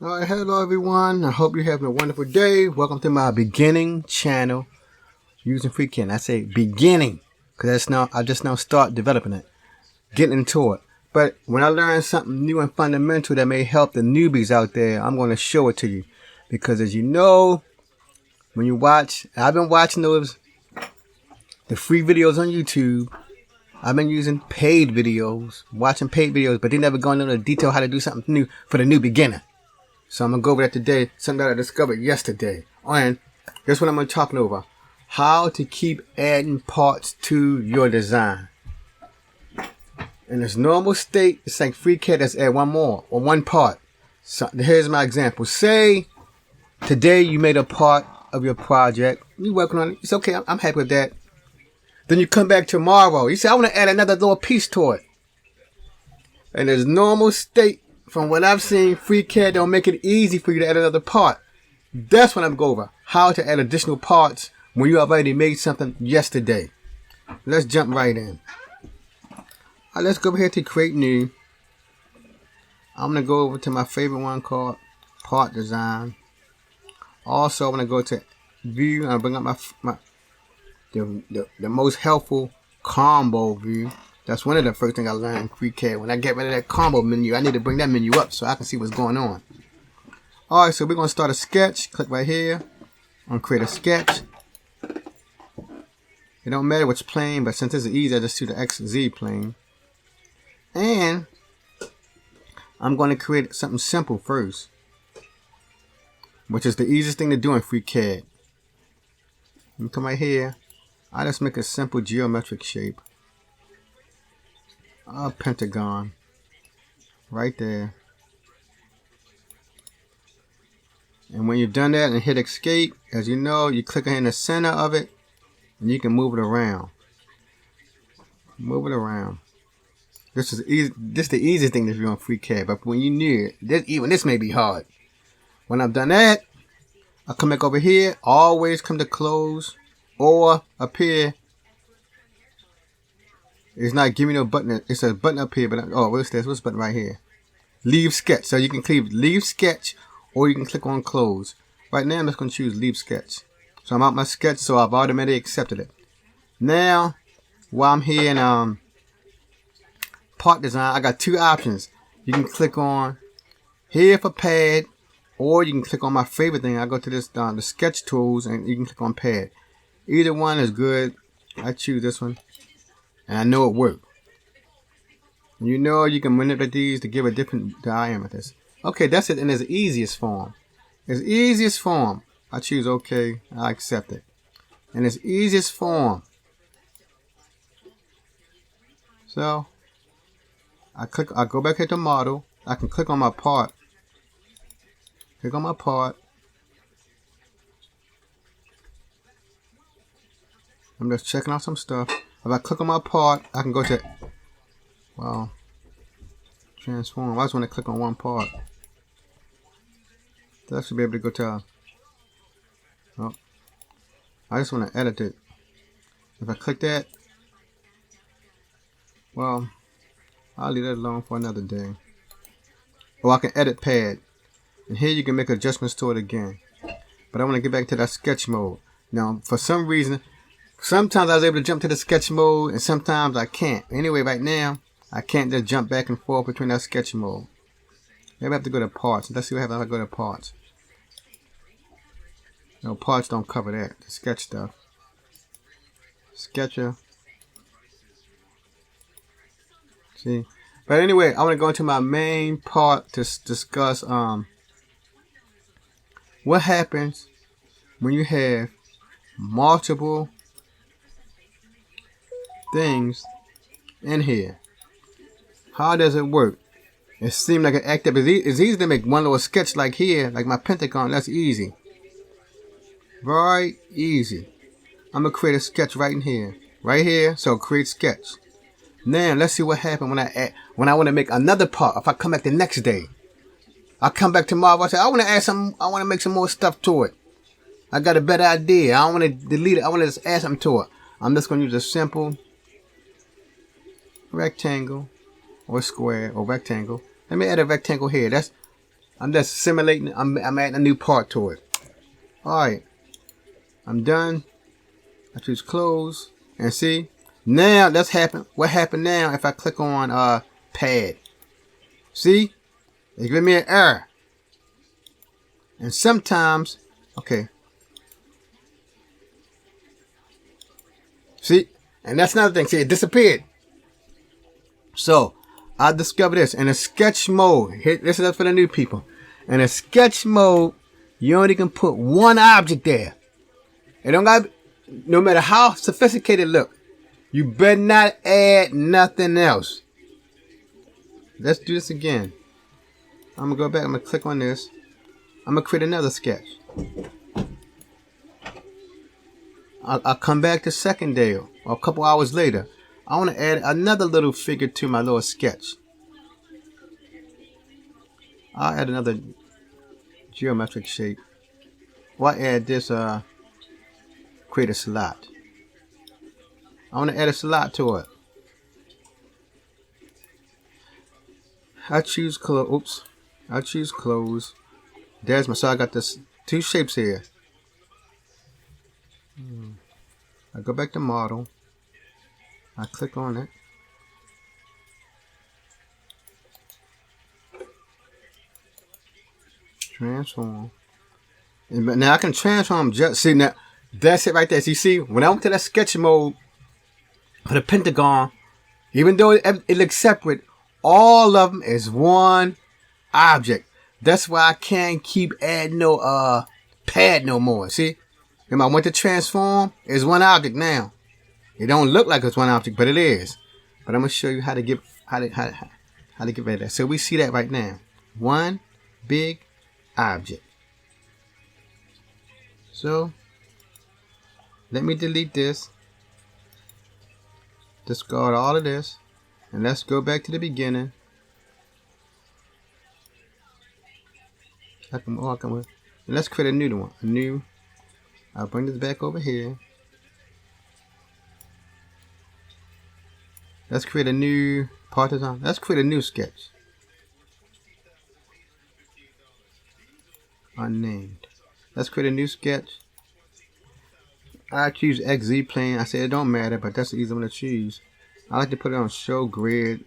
Alright, hello everyone. I hope you're having a wonderful day. Welcome to my beginning channel using Freecad. I say beginning because I just now start developing it, getting into it. But when I learn something new and fundamental that may help the newbies out there, I'm going to show it to you. Because as you know, when you watch, I've been watching the free videos on YouTube. I've been using paid videos, watching paid videos, but they never gone into detail how to do something new for the new beginner. So I'm going to go over that today, something that I discovered yesterday. And that's what I'm going to talk over. How to keep adding parts to your design. In its normal state, it's like Freecad, let's add one more or one part. So here's my example. Say today you made a part of your project. You're working on it. It's okay. I'm happy with that. Then you come back tomorrow. You say, I want to add another little piece to it. In its normal state, from what I've seen, Freecad don't make it easy for you to add another part. That's what I'm going over. How to add additional parts when you already made something yesterday. Let's jump right in. Alright, let's go over here to create new. I'm going to go over to my favorite one called part design. Also, I'm going to go to view and bring up the most helpful combo view. That's one of the first things I learned in Freecad. When I get rid of that combo menu, I need to bring that menu up so I can see what's going on. Alright, so we're going to start a sketch. Click right here. I'm going to create a sketch. It don't matter which plane, but since this is easy, I just do the XZ plane. And I'm going to create something simple first, which is the easiest thing to do in Freecad. You come right here. I just make a simple geometric shape. A pentagon right there. And when you've done that and hit escape, as you know, you click in the center of it and you can move it around. Move it around. This is easy. This is the easiest thing to do on Freecad, but when you need it, even this may be hard. When I've done that, I come back over here. Always come to close or up here. It's not giving me no button. It's a button up here, but what's this? What's the button right here? Leave sketch. So you can click leave sketch, or you can click on close. Right now, I'm just going to choose leave sketch. So I'm out my sketch, so I've automatically accepted it. Now, while I'm here in part design, I got two options. You can click on here for pad, or you can click on my favorite thing. I go to this the sketch tools, and you can click on pad. Either one is good. I choose this one. And I know it worked. You know you can manipulate these to give a different diameter. Okay, that's it in its easiest form. Its easiest form. I choose okay. I accept it. In its easiest form. So I go back here to model. I can click on my part. Click on my part. I'm just checking out some stuff. If I click on my part, I can go to, transform. I just want to click on one part. So I should be able to go to, I just want to edit it. If I click that, well, I'll leave that alone for another day. Or I can edit pad. And here you can make adjustments to it again. But I want to get back to that sketch mode. Now, for some reason, sometimes I was able to jump to the sketch mode, and sometimes I can't. Anyway, right now, I can't just jump back and forth between that sketch mode. Maybe I have to go to parts. Let's see what happens if I go to parts. No, parts don't cover that. The sketch stuff. Sketcher. See? But anyway, I want to go into my main part to discuss what happens when you have multiple things in here. How does it work? It seems like an active. It's easy to make one little sketch like here, like my pentagon. That's easy. Very easy. I'm gonna create a sketch right in here. Right here. So create sketch. Now let's see what happens when I want to make another part. If I come back the next day, I come back tomorrow. I say I want to add some. I want to make some more stuff to it. I got a better idea. I don't want to delete it. I want to just add something to it. I'm just gonna use a simple rectangle or square or rectangle. Let me add a rectangle here. I'm just simulating. I'm adding a new part to it. Alright. I'm done. I choose close. And see? Now that's happened. What happened now if I click on pad? See? It's giving me an error. And sometimes, okay. See? And that's another thing. See, it disappeared. So, I discovered this. In a sketch mode, this is for the new people. In a sketch mode, you only can put one object there. It don't got, no matter how sophisticated it look, you better not add nothing else. Let's do this again. I'm going to go back. I'm going to click on this. I'm going to create another sketch. I'll come back the second day or a couple hours later. I want to add another little figure to my little sketch. I'll add another geometric shape. Well, I add this, create a slot. I want to add a slot to it. I choose close. Oops. I choose close. There's my, so I got this two shapes here. I go back to model. I click on it. Transform. And now I can transform just, see now, that's it right there. So you see, when I went to that sketch mode for the pentagon, even though it looks separate, all of them is one object. That's why I can't keep adding no pad no more. See? When I went to transform, it's one object now. It don't look like it's one object, but it is. But I'm gonna show you how to get how to get rid of that. So we see that right now. One big object. So let me delete this. Discard all of this. And let's go back to the beginning. And let's create a new one. I'll bring this back over here. Let's create a new partisan. Let's create a new sketch. Unnamed. Let's create a new sketch. I choose XZ plane. I said it don't matter, but that's the easy one to choose. I like to put it on show grid.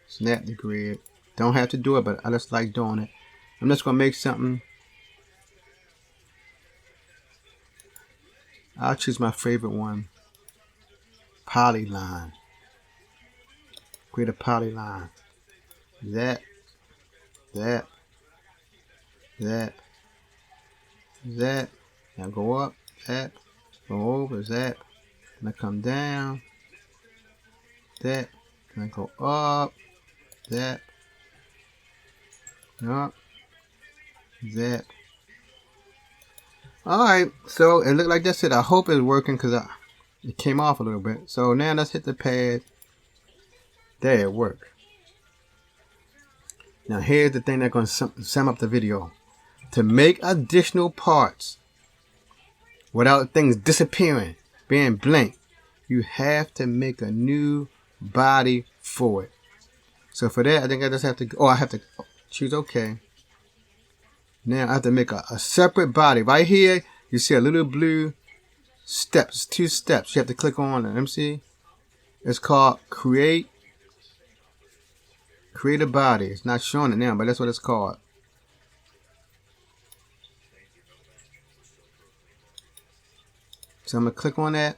Snap the grid. Don't have to do it, but I just like doing it. I'm just gonna make something. I'll choose my favorite one. Polyline. Create a polyline. That. Now go up. That. Go over. That. And I come down. That. And I go up. That. Up. That. Alright, so it looked like that's it. I hope it's working because it came off a little bit. So now let's hit the pad. There, it worked. Now here's the thing that's going to sum up the video. To make additional parts without things disappearing, being blank, you have to make a new body for it. So for that, I think I just have to, I have to choose OK. Now I have to make a separate body. Right here, you see a little blue steps, 2 steps. You have to click on it. Let me see. It's called create a body. It's not showing it now, but that's what it's called. So I'm going to click on that,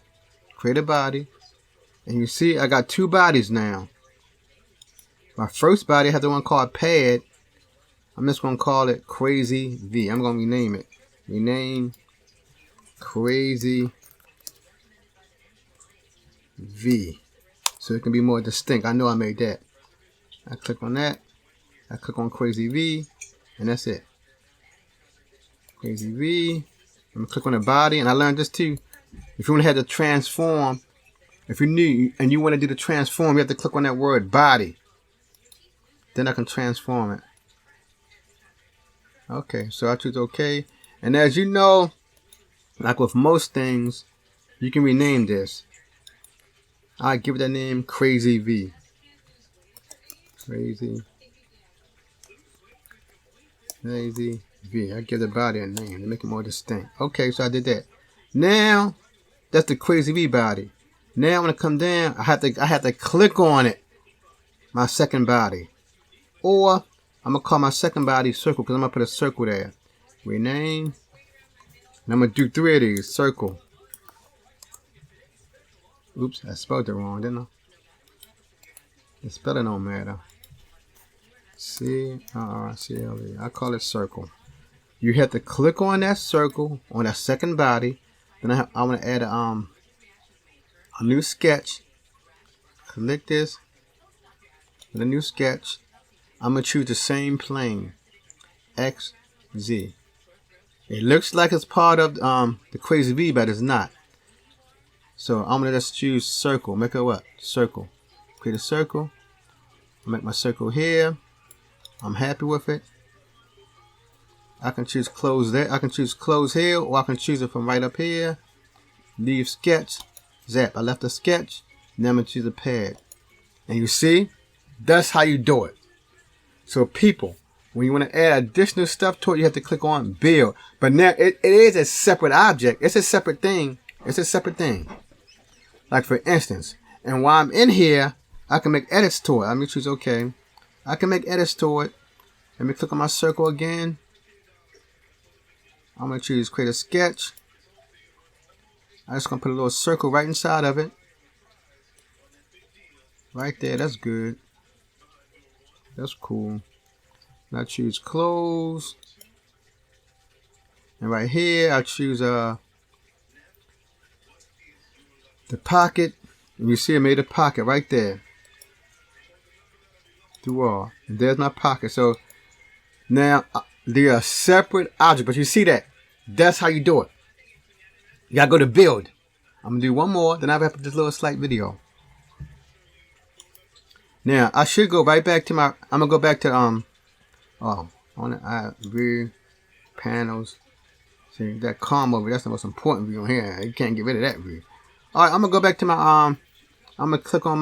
create a body. And you see I got 2 bodies now. My first body has the one called pad. I'm just going to call it Crazy V. I'm going to rename it. Rename Crazy V. So it can be more distinct. I know I made that. I click on that. I click on Crazy V. And that's it. Crazy V. I'm going to click on the body. And I learned this too. If you want to have the transform, if you're new and you want to do the transform, you have to click on that word body. Then I can transform it. Okay, so I choose OK. And as you know, like with most things, you can rename this. I give it the name Crazy V. Crazy Lazy V. I give the body a name to make it more distinct. Okay, so I did that. Now, that's the crazy V body. Now when I come down, I have to click on it. My second body. Or I'm gonna call my second body circle because I'm gonna put a circle there. Rename. And I'm gonna do 3 of these. Circle. Oops, I spelled it wrong, didn't I? The spelling don't matter. C-R-C-L-E. I call it circle. You have to click on that circle on that second body. Then I want to add a new sketch. Click this with a new sketch. I'm gonna choose the same plane, X, Z. It looks like it's part of the crazy V, but it's not. So I'm gonna just choose circle. Make it what? Circle. Create a circle. Make my circle here. I'm happy with it. I can choose close there. I can choose close here, or I can choose it from right up here. Leave sketch. Zap. I left the sketch. Now I'm gonna choose a pad. And you see, that's how you do it. So people, when you want to add additional stuff to it, you have to click on build. But now it is a separate object. It's a separate thing. It's a separate thing. Like for instance, and while I'm in here, I can make edits to it. Let me choose OK. I can make edits to it. Let me click on my circle again. I'm going to choose create a sketch. I'm just going to put a little circle right inside of it. Right there. That's good. That's cool. Now choose close. And right here, I choose the pocket. And you see I made a pocket right there. Do all. And there's my pocket. So now they are separate objects. But you see that? That's how you do it. You gotta go to build. I'm gonna do one more. Then I'll wrap up this little slight video. Now I should go right back to my. I'm gonna go back to I want to add view panels. See that combo view. That's the most important view on here. You can't get rid of that view. All right, I'm gonna go back to my I'm gonna click on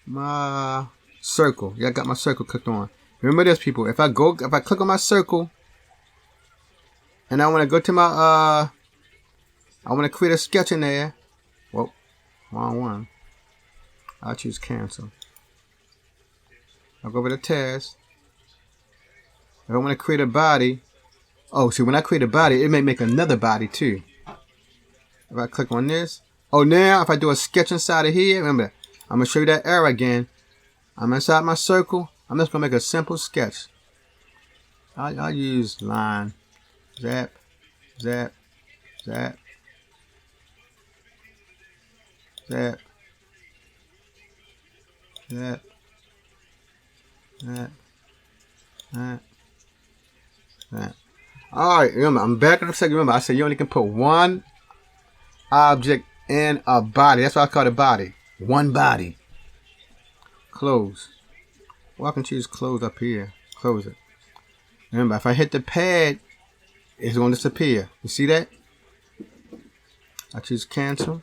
my circle. Yeah, I got my circle clicked on. Remember this, people. If I click on my circle, and I want to go to my I want to create a sketch in there. Whoa, wrong one. I'll choose cancel. I'll go over to task. If I want to create a body, see when I create a body, it may make another body too. If I click on this, now if I do a sketch inside of here, remember, I'm gonna show you that arrow again. I'm inside my circle. I'm just gonna make a simple sketch. I'll use line, zap, zap, zap, zap, zap, zap, zap, zap. Alright, remember, I'm back in a second. Remember, I said you only can put one object in a body. That's why I call it body. One body. Close. Well, I can choose close up here. Close it. Remember, if I hit the pad, it's going to disappear. You see that? I choose cancel.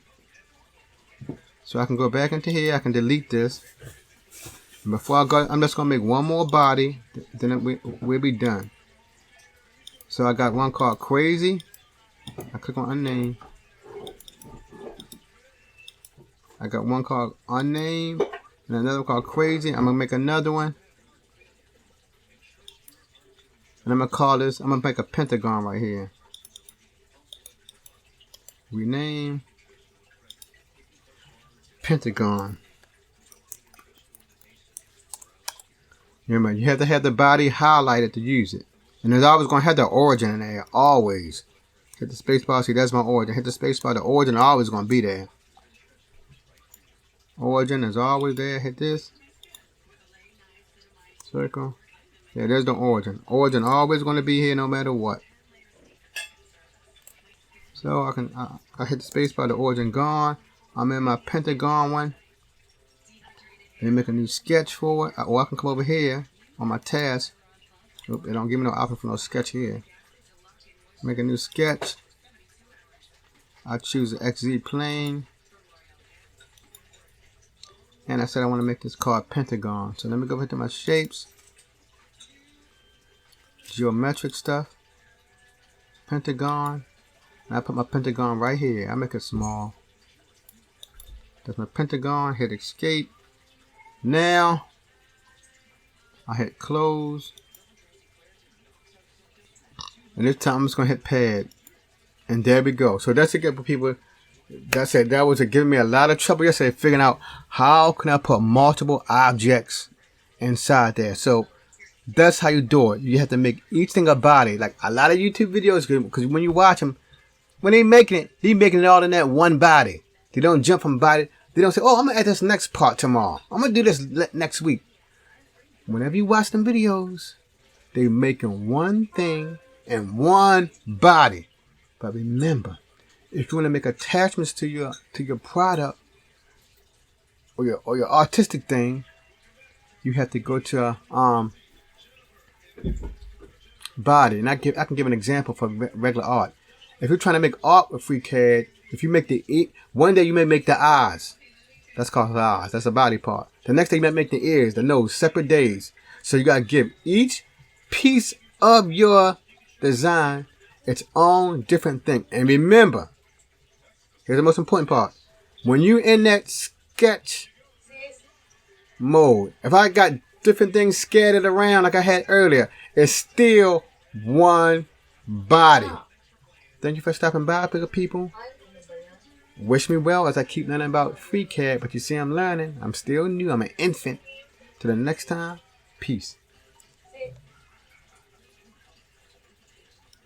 So I can go back into here. I can delete this. And before I go, I'm just going to make one more body. Then we'll be done. So I got one called crazy. I click on unnamed. I got one called unnamed. And another one called crazy. I'm going to make another one. And I'm going to call this, I'm going to make a pentagon right here. Rename. Pentagon. Remember, you have to have the body highlighted to use it. And there's always going to have the origin in there. Always. Hit the space bar. See, that's my origin. Hit the space bar. The origin is always going to be there. Origin is always there. Hit this. Circle. Yeah, there's the origin. Origin always going to be here no matter what. So I hit the space bar. The origin gone. I'm in my pentagon one. Then make a new sketch for it. Or I can come over here on my task. Oop, it don't give me no option for no sketch here. Make a new sketch. I choose the XZ plane. And I said I want to make this called pentagon. So let me go over to my shapes. geometric stuff. Pentagon. And I put my pentagon right here. I make it small. That's my pentagon. Hit escape. Now I hit close. And this time I'm just gonna hit pad. And there we go. So that's a good for people. That's it. That was giving me a lot of trouble yesterday figuring out how can I put multiple objects inside there. So that's how you do it. You have to make each thing a body. Like a lot of YouTube videos, because when you watch them, when they making it all in that one body. They don't jump from body. They don't say, oh, I'm going to add this next part tomorrow. I'm going to do this next week. Whenever you watch them videos, they making one thing in one body. But remember, if you want to make attachments to your product or your artistic thing, you have to go to body. And I can give an example for regular art. If you're trying to make art with Freecad, if you make one day you may make the eyes. That's called the eyes. That's a body part. The next day you might make the ears, the nose, separate days. So you gotta give each piece of your design its own different thing. And remember, here's the most important part. When you're in that sketch mode, if I got different things scattered around like I had earlier, it's still one body. Thank you for stopping by, people. Wish me well as I keep learning about Freecad, but you see I'm learning. I'm still new. I'm an infant. Till the next time, peace.